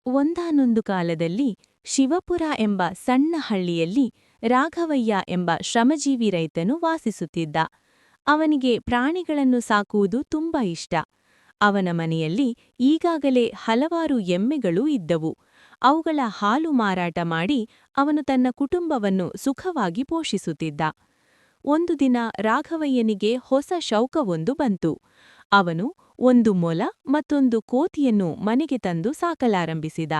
ಒಂದಾನೊಂದು ಕಾಲದಲ್ಲಿ ಶಿವಪುರ ಎಂಬ ಸಣ್ಣ ಹಳ್ಳಿಯಲ್ಲಿ ರಾಘವಯ್ಯ ಎಂಬ ಶ್ರಮಜೀವಿ ರೈತನು ವಾಸಿಸುತ್ತಿದ್ದ. ಅವನಿಗೆ ಪ್ರಾಣಿಗಳನ್ನು ಸಾಕುವುದು ತುಂಬಾ ಇಷ್ಟ. ಅವನ ಮನೆಯಲ್ಲಿ ಈಗಾಗಲೇ ಹಲವಾರು ಎಮ್ಮೆಗಳೂ ಇದ್ದವು. ಅವುಗಳ ಹಾಲು ಮಾರಾಟ ಮಾಡಿ ಅವನು ತನ್ನ ಕುಟುಂಬವನ್ನು ಸುಖವಾಗಿ ಪೋಷಿಸುತ್ತಿದ್ದ. ಒಂದು ದಿನ ರಾಘವಯ್ಯನಿಗೆ ಹೊಸ ಶೌಕವೊಂದು ಬಂತು. ಅವನು ಒಂದು ಮೊಲ ಮತ್ತೊಂದು ಕೋತಿಯನ್ನು ಮನೆಗೆ ತಂದು ಸಾಕಲಾರಂಭಿಸಿದ.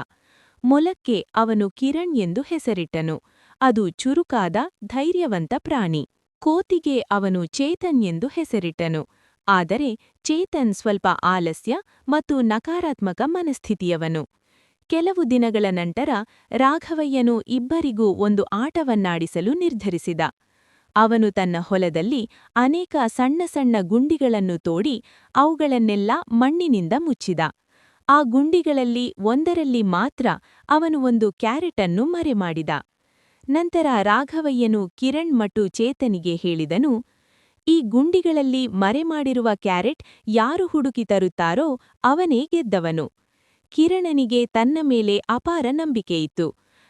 ಮೊಲಕ್ಕೆ ಅವನು ಕಿರಣ್ ಎಂದು ಹೆಸರಿಟ್ಟನು. ಅದು ಚುರುಕಾದ, ಧೈರ್ಯವಂತ ಪ್ರಾಣಿ. ಕೋತಿಗೆ ಅವನು ಚೇತನ್ ಎಂದು ಹೆಸರಿಟ್ಟನು. ಆದರೆ ಚೇತನ್ ಸ್ವಲ್ಪ ಆಲಸ್ಯ ಮತ್ತು ನಕಾರಾತ್ಮಕ ಮನಸ್ಥಿತಿಯವನು. ಕೆಲವು ದಿನಗಳ ನಂತರ ರಾಘವಯ್ಯನು ಇಬ್ಬರಿಗೂ ಒಂದು ಆಟವನ್ನಾಡಿಸಲು ನಿರ್ಧರಿಸಿದ. ಅವನು ತನ್ನ ಹೊಲದಲ್ಲಿ ಅನೇಕ ಸಣ್ಣ ಸಣ್ಣ ಗುಂಡಿಗಳನ್ನು ತೋಡಿ ಅವುಗಳನ್ನೆಲ್ಲ ಮಣ್ಣಿನಿಂದ ಮುಚ್ಚಿದ. ಆ ಗುಂಡಿಗಳಲ್ಲಿ ಒಂದರಲ್ಲಿ ಮಾತ್ರ ಅವನು ಒಂದು ಕ್ಯಾರೆಟನ್ನು ಮರೆಮಾಡಿದ. ನಂತರ ರಾಘವಯ್ಯನು ಕಿರಣ್ ಮತ್ತು ಚೇತನಿಗೆ ಹೇಳಿದನು, ಈ ಗುಂಡಿಗಳಲ್ಲಿ ಮರೆಮಾಡಿರುವ ಕ್ಯಾರೆಟ್ ಯಾರು ಹುಡುಕಿ ತರುತ್ತಾರೋ ಅವನೇ ಗೆದ್ದವನು. ಕಿರಣನಿಗೆ ತನ್ನ ಮೇಲೆ ಅಪಾರ ನಂಬಿಕೆಯಿತ್ತು.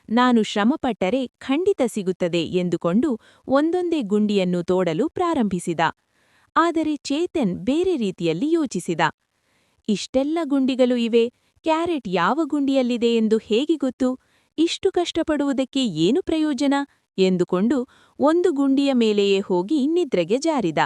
ನಾನು ಶ್ರಮಪಟ್ಟರೆ ಖಂಡಿತ ಸಿಗುತ್ತದೆ ಎಂದುಕೊಂಡು ಒಂದೊಂದೇ ಗುಂಡಿಯನ್ನು ತೋಡಲು ಪ್ರಾರಂಭಿಸಿದ. ಆದರೆ ಚೇತನ್ ಬೇರೆ ರೀತಿಯಲ್ಲಿ ಯೋಚಿಸಿದ. ಇಷ್ಟೆಲ್ಲ ಗುಂಡಿಗಳು ಇವೆ, ಕ್ಯಾರೆಟ್ ಯಾವ ಗುಂಡಿಯಲ್ಲಿದೆ ಎಂದು ಹೇಗೆ ಗೊತ್ತು? ಇಷ್ಟು ಕಷ್ಟಪಡುವುದಕ್ಕೆ ಏನು ಪ್ರಯೋಜನ ಎಂದುಕೊಂಡು ಒಂದು ಗುಂಡಿಯ ಮೇಲೆಯೇ ಹೋಗಿ ನಿದ್ರೆಗೆ ಜಾರಿದ.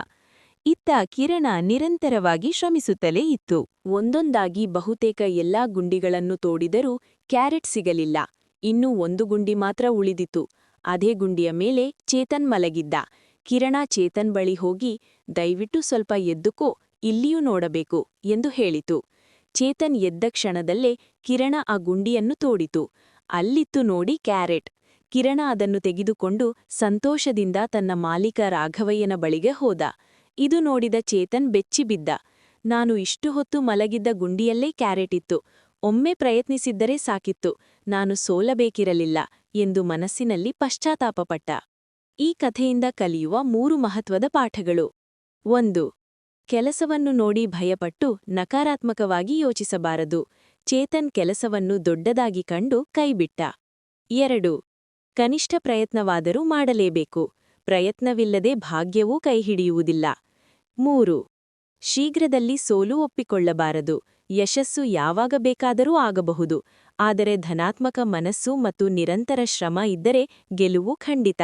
ಇತ್ತ ಕಿರಣ ನಿರಂತರವಾಗಿ ಶ್ರಮಿಸುತ್ತಲೇ ಇತ್ತು. ಒಂದೊಂದಾಗಿ ಬಹುತೇಕ ಎಲ್ಲಾ ಗುಂಡಿಗಳನ್ನು ತೋಡಿದರೂ ಕ್ಯಾರೆಟ್ ಸಿಗಲಿಲ್ಲ. ಇನ್ನೂ ಒಂದು ಗುಂಡಿ ಮಾತ್ರ ಉಳಿದಿತು. ಅದೇ ಗುಂಡಿಯ ಮೇಲೆ ಚೇತನ್ ಮಲಗಿದ್ದ. ಕಿರಣ ಚೇತನ್ ಬಳಿ ಹೋಗಿ, ದಯವಿಟ್ಟು ಸ್ವಲ್ಪ ಎದ್ದುಕೋ, ಇಲ್ಲಿಯೂ ನೋಡಬೇಕು ಎಂದು ಹೇಳಿತು. ಚೇತನ್ ಎದ್ದ ಕ್ಷಣದಲ್ಲೇ ಕಿರಣ ಆ ಗುಂಡಿಯನ್ನು ತೋಡಿತು. ಅಲ್ಲಿತ್ತು ನೋಡಿ ಕ್ಯಾರೆಟ್. ಕಿರಣ ಅದನ್ನು ತೆಗೆದುಕೊಂಡು ಸಂತೋಷದಿಂದ ತನ್ನ ಮಾಲೀಕ ರಾಘವಯ್ಯನ ಬಳಿಗೆ ಹೋದ. ಇದು ನೋಡಿದ ಚೇತನ್ ಬೆಚ್ಚಿಬಿದ್ದ. ನಾನು ಇಷ್ಟು ಹೊತ್ತು ಮಲಗಿದ್ದ ಗುಂಡಿಯಲ್ಲೇ ಕ್ಯಾರೆಟ್ ಇತ್ತು. ಒಮ್ಮೆ ಪ್ರಯತ್ನಿಸಿದ್ದರೆ ಸಾಕಿತ್ತು, ನಾನು ಸೋಲಬೇಕಿರಲಿಲ್ಲ ಎಂದು ಮನಸ್ಸಿನಲ್ಲಿ ಪಶ್ಚಾತ್ತಾಪಪಟ್ಟ. ಈ ಕಥೆಯಿಂದ ಕಲಿಯುವ 3 ಮಹತ್ವದ ಪಾಠಗಳು. 1. ಕೆಲಸವನ್ನು ನೋಡಿ ಭಯಪಟ್ಟು ನಕಾರಾತ್ಮಕವಾಗಿ ಯೋಚಿಸಬಾರದು. ಚೇತನ್ ಕೆಲಸವನ್ನು ದೊಡ್ಡದಾಗಿ ಕಂಡು ಕೈಬಿಟ್ಟ. 2. ಕನಿಷ್ಠ ಪ್ರಯತ್ನವಾದರೂ ಮಾಡಲೇಬೇಕು. ಪ್ರಯತ್ನವಿಲ್ಲದೆ ಭಾಗ್ಯವೂ ಕೈಹಿಡಿಯುವುದಿಲ್ಲ. 3. ಶೀಘ್ರದಲ್ಲಿ ಸೋಲು ಒಪ್ಪಿಕೊಳ್ಳಬಾರದು. ಯಶಸ್ಸು ಯಾವಾಗ ಬೇಕಾದರೂ ಆಗಬಹುದು, ಆದರೆ ಧನಾತ್ಮಕ ಮನಸ್ಸು ಮತ್ತು ನಿರಂತರ ಶ್ರಮ ಇದ್ದರೆ ಗೆಲುವು ಖಂಡಿತ.